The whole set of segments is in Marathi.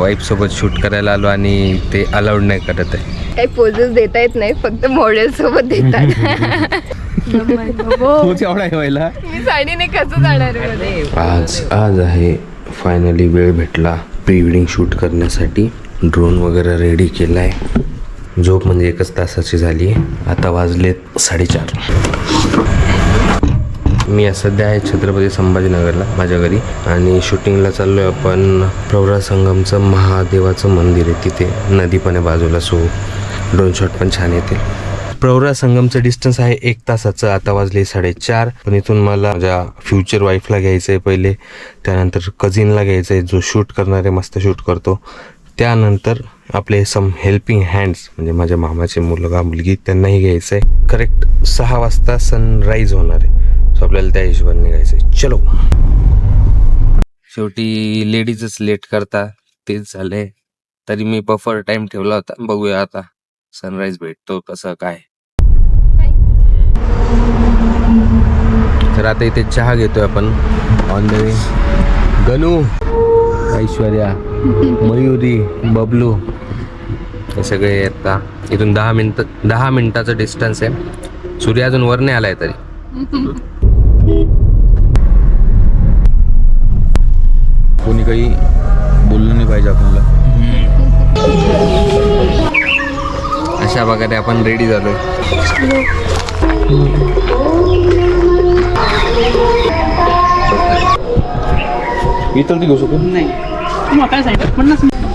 वाईफ सोबत शूट करायला आलो आणि ते अलाउड नाही करत आहे. काही पोजेस देता येत नाही, फक्त मॉडेल सोबत देतात. तोच एवढा व्हायला मी साडीने कसं जाणार आहे? आज आहे फायनली वेळ भेटला प्री वेडिंग शूट करण्यासाठी. ड्रोन वगैरे रेडी केला आहे. झोप म्हणजे 1 तासाची झाली आहे. आता वाजलेत 4:30. मी सध्या आहे छत्रपती संभाजीनगरला माझ्या घरी आणि शूटिंगला चाललो आहे आपण. प्रवरा संगमचं महादेवाचं मंदिर आहे, तिथे नदी पण आहे बाजूला, सो ड्रोन शॉट पण छान येते. प्रवरा संगमचं डिस्टन्स आहे 1 तासाचं. आता वाजले 4:30. पण इथून मला माझ्या फ्युचर वाईफला घ्यायचं आहे पहिले, त्यानंतर कझिनला घ्यायचं आहे जो शूट करणार आहे, मस्त शूट करतो. त्यानंतर आपले सम हेल्पिंग हँड्स म्हणजे माझ्या मामाचे मुलगा मुलगी त्यांनाही घ्यायचं आहे. करेक्ट 6 वाजता सनराईज होणार आहे, सो आपल्याला त्या हिशोबाने निघायचं आहे. चलो. शेवटी लेडीजच लेट करता, तेच झालंय. तरी मी बफर टाइम ठेवला होता, बघूया आता सनराईज भेटतो कसं काय. तर आता इथे चहा घेतोय आपण on the way. Ganu, Aishwarya, Mayuri, Bablu हे सगळे आता इथून 10 मिनिटाचं डिस्टन्स आहे. सूर्य अजून वर नाही आलाय तरी. कोणी काही बोललं नाही पाहिजे आपल्याला. अशा प्रकारे आपण रेडी झालोय. इतर ती घेऊ शकतो नाही.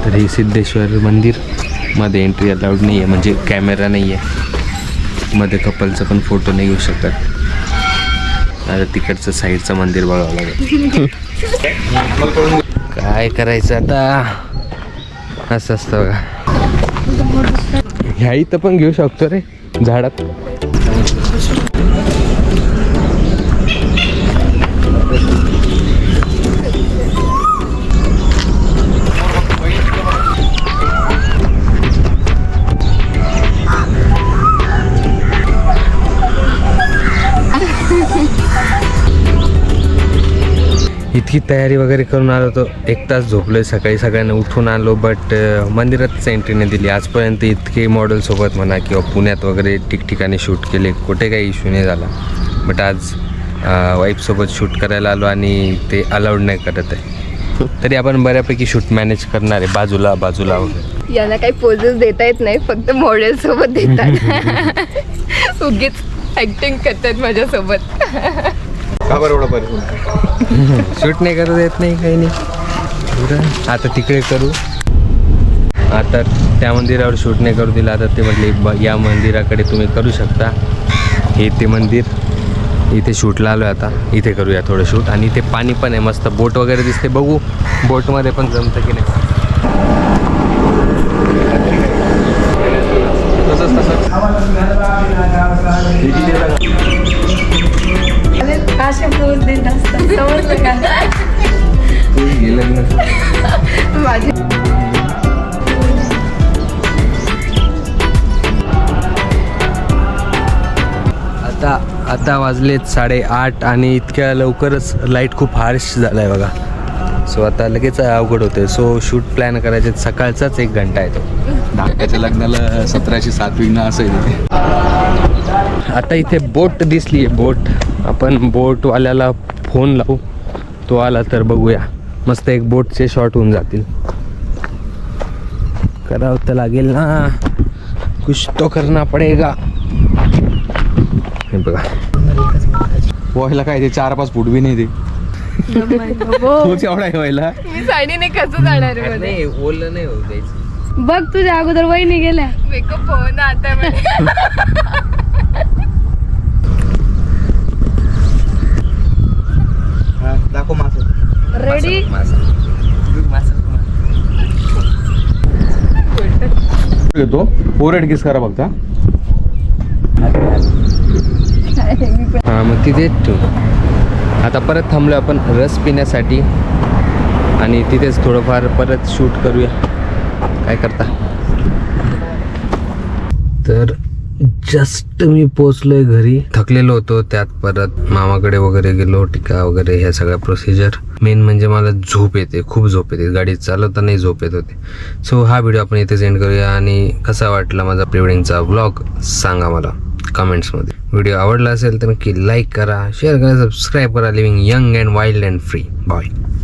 तर हे सिद्धेश्वर मंदिर मध्ये एंट्री अलाउड नाही आहे, म्हणजे कॅमेरा नाही आहे मध्ये. कपलचं पण फोटो नाही घेऊ शकत. आता तिकडचं साईडचं मंदिर बघावं लागेल. काय करायचं आता, असं असतं बघा. ह्या इथं पण घेऊ शकतो रे झाडात. इतकी तयारी वगैरे करून आलो होतो, 1 तास झोपलोय. सकाळी सगळ्यांना उठून आलो, बट मंदिरातच एंट्री नाही दिली. आजपर्यंत इतके मॉडेलसोबत म्हणा किंवा पुण्यात वगैरे ठिकठिकाणी शूट केले, कुठे काही इश्यू नाही झाला. बट आज वाईफसोबत शूट करायला आलो आणि ते अलाउड नाही करत आहे. तरी आपण बऱ्यापैकी शूट मॅनेज करणार आहे, बाजूला वगैरे. यांना काही पोजेस देता येत नाही, फक्त मॉडेल सोबत देतात. उगीच ऍक्टिंग करतात माझ्यासोबत. का बरं एवढा परिस्थिती शूट नाही करत येत नाही, काही नाही. आता तिकडे करू. आता त्या मंदिरावर शूट नाही करू दिलं. आता ते म्हटले या मंदिराकडे तुम्ही करू शकता. हे ते मंदिर, इथे शूटला आलो आहे. आता इथे करूया थोडं शूट. आणि इथे पाणी पण आहे, मस्त बोट वगैरे दिसते. बघू बोटमध्ये पण जमतं की नाही. आता वाजलेत 8:30 आणि इतक्या लवकरच लाईट खूप हार्श झाला आहे बघा. सो आता लगेच अवघड होते. सो शूट प्लॅन करायचे सकाळचाच 1 घंटा आहे तो. धाक्याच्या लग्नाला 1707 विघ्न असं आहे. आता इथे बोट दिसली आहे, बोट. आपण बोटवाल्याला फोन लावू, तो आला तर बघूया. मस्त एक बोटचे शॉट होऊन जातील. करावं तर लागेल ना, कुछ तो करना पडेगा. हे बघा व्हायला काय ते 4-5 फूट बी नाही ते. तोच एवढा व्हायला. मी साडीने कसं जाणार आहे? नाही ओलं नाही होऊ द्यायचं. बघ तुझ्या अगोदर वहिनी गेल्या. मेकअप हो ना आता. दाखव मास रेडी. घेतो. फोरहेड किस करा बघता. हां मग तिथेच ठेवू. आता परत थांबलो आपण रस पिण्यासाठी आणि तिथेच थोडंफार परत शूट करूया. काय करता. तर जस्ट मी पोचलोय घरी. थकलेलो होतो, त्यात परत मामाकडे वगैरे गेलो, टिका वगैरे ह्या सगळ्या प्रोसिजर. मेन म्हणजे मला झोप येते, खूप झोप येते, गाडी चालवतानाही झोप येत होते. सो हा व्हिडिओ आपण इथेच एंड करूया. आणि कसा वाटला माझा प्री वेडिंगचा व्लॉग सांगा मला कमेंट्समध्ये. व्हिडिओ आवडला असेल तर नक्की लाईक करा, शेअर करा, सबस्क्राईब करा. Living young and wild and free. Bye.